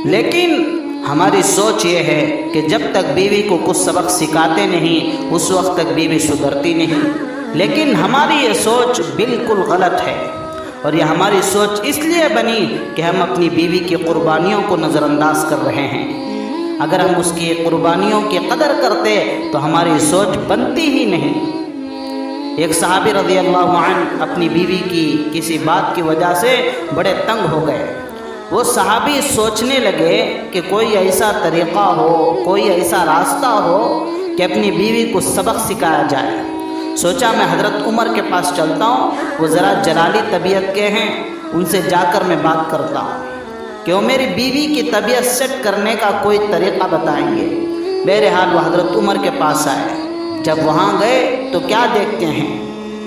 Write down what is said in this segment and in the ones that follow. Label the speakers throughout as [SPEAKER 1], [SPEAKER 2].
[SPEAKER 1] لیکن ہماری سوچ یہ ہے کہ جب تک بیوی کو کچھ سبق سکھاتے نہیں اس وقت تک بیوی سدھرتی نہیں، لیکن ہماری یہ سوچ بالکل غلط ہے، اور یہ ہماری سوچ اس لیے بنی کہ ہم اپنی بیوی کی قربانیوں کو نظر انداز کر رہے ہیں۔ اگر ہم اس کی قربانیوں کی قدر کرتے تو ہماری سوچ بنتی ہی نہیں۔ ایک صحابی رضی اللہ عنہ اپنی بیوی کی کسی بات کی وجہ سے بڑے تنگ ہو گئے۔ وہ صحابی سوچنے لگے کہ کوئی ایسا طریقہ ہو، کوئی ایسا راستہ ہو کہ اپنی بیوی کو سبق سکھایا جائے۔ سوچا میں حضرت عمر کے پاس چلتا ہوں، وہ ذرا جلالی طبیعت کے ہیں، ان سے جا کر میں بات کرتا ہوں کہ وہ میری بیوی کی طبیعت سیٹ کرنے کا کوئی طریقہ بتائیں گے۔ بہرحال وہ حضرت عمر کے پاس آئے۔ جب وہاں گئے تو کیا دیکھتے ہیں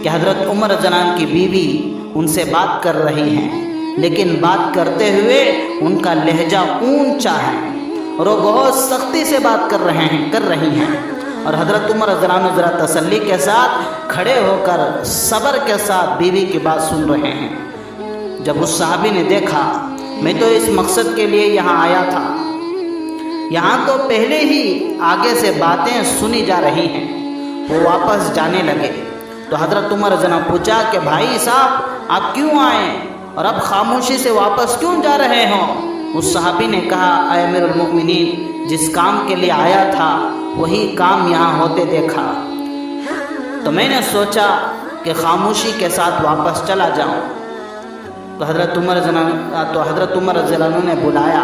[SPEAKER 1] کہ حضرت عمر جنان کی بیوی ان سے بات کر رہی ہیں، لیکن بات کرتے ہوئے ان کا لہجہ اونچا ہے اور وہ بہت سختی سے بات کر رہی ہیں، اور حضرت عمر جنان ذرا تسلی کے ساتھ کھڑے ہو کر صبر کے ساتھ بیوی کی بات سن رہے ہیں۔ جب اس صحابی نے دیکھا میں تو اس مقصد کے لیے یہاں آیا تھا، یہاں تو پہلے ہی آگے سے باتیں سنی جا رہی ہیں، وہ واپس جانے لگے تو حضرت عمر جناب پوچھا کہ بھائی صاحب آپ کیوں آئے اور اب خاموشی سے واپس کیوں جا رہے ہوں؟ اس صحابی نے کہا اے امیر المؤمنین، جس کام کے لیے آیا تھا وہی کام یہاں ہوتے دیکھا تو میں نے سوچا کہ خاموشی کے ساتھ واپس چلا جاؤں۔ تو حضرت عمر رضی اللہ عنہ نے بلایا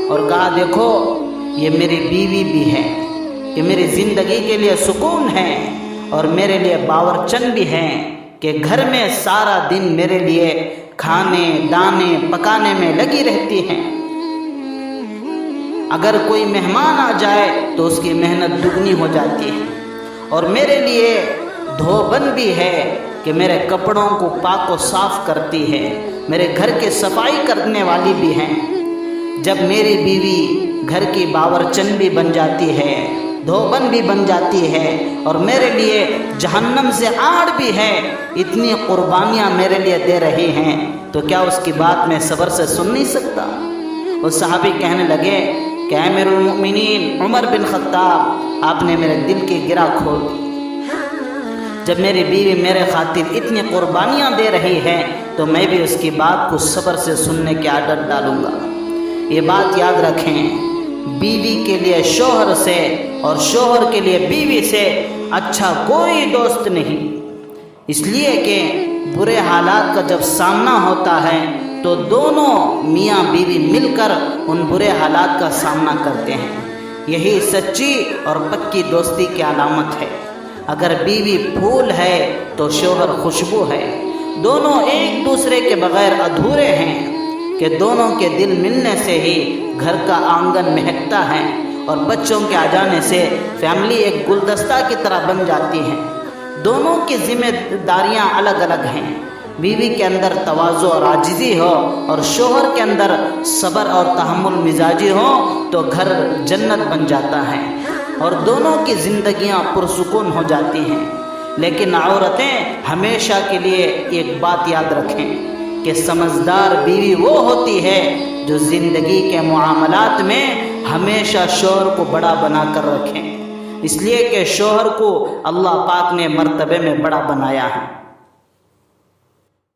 [SPEAKER 1] اور کہا دیکھو یہ میری بیوی بھی ہے، یہ میری زندگی کے لیے سکون ہے اور میرے لیے باورچن بھی ہیں کہ گھر میں سارا دن میرے لیے کھانے دانے پکانے میں لگی رہتی ہیں۔ اگر کوئی مہمان آ جائے تو اس کی محنت دگنی ہو جاتی ہے، اور میرے لیے دھوبن بھی ہے کہ میرے کپڑوں کو پاک و صاف کرتی ہے، میرے گھر کی صفائی کرنے والی بھی ہیں۔ جب میری بیوی گھر کی باورچن بھی بن جاتی ہے، دھوبن بھی بن جاتی ہے، اور میرے لیے جہنم سے آڑ بھی ہے، اتنی قربانیاں میرے لیے دے رہی ہیں، تو کیا اس کی بات میں صبر سے سن نہیں سکتا؟ وہ صحابی کہنے لگے کہ اے امیر المؤمنین عمر بن خطاب، آپ نے میرے دل کی گرہ کھول دی۔ جب میری بیوی میرے خاطر اتنی قربانیاں دے رہی ہے تو میں بھی اس کی بات کو صبر سے سننے کی عادت ڈالوں گا۔ یہ بات یاد رکھیں، بیوی کے لیے شوہر سے اور شوہر کے لیے بیوی سے اچھا کوئی دوست نہیں، اس لیے کہ برے حالات کا جب سامنا ہوتا ہے تو دونوں میاں بیوی مل کر ان برے حالات کا سامنا کرتے ہیں۔ یہی سچی اور پکی دوستی کی علامت ہے۔ اگر بیوی پھول ہے تو شوہر خوشبو ہے، دونوں ایک دوسرے کے بغیر ادھورے ہیں کہ دونوں کے دل ملنے سے ہی گھر کا آنگن مہکتا ہے، اور بچوں کے آ جانے سے فیملی ایک گلدستہ کی طرح بن جاتی ہے۔ دونوں کی ذمہ داریاں الگ الگ ہیں، بیوی کے اندر تواضع اور عاجزی ہو اور شوہر کے اندر صبر اور تحمل مزاجی ہو تو گھر جنت بن جاتا ہے اور دونوں کی زندگیاں پرسکون ہو جاتی ہیں۔ لیکن عورتیں ہمیشہ کے لیے ایک بات یاد رکھیں کہ سمجھدار بیوی وہ ہوتی ہے جو زندگی کے معاملات میں ہمیشہ شوہر کو بڑا بنا کر رکھیں، اس لیے کہ شوہر کو اللہ پاک نے مرتبے میں بڑا بنایا ہے۔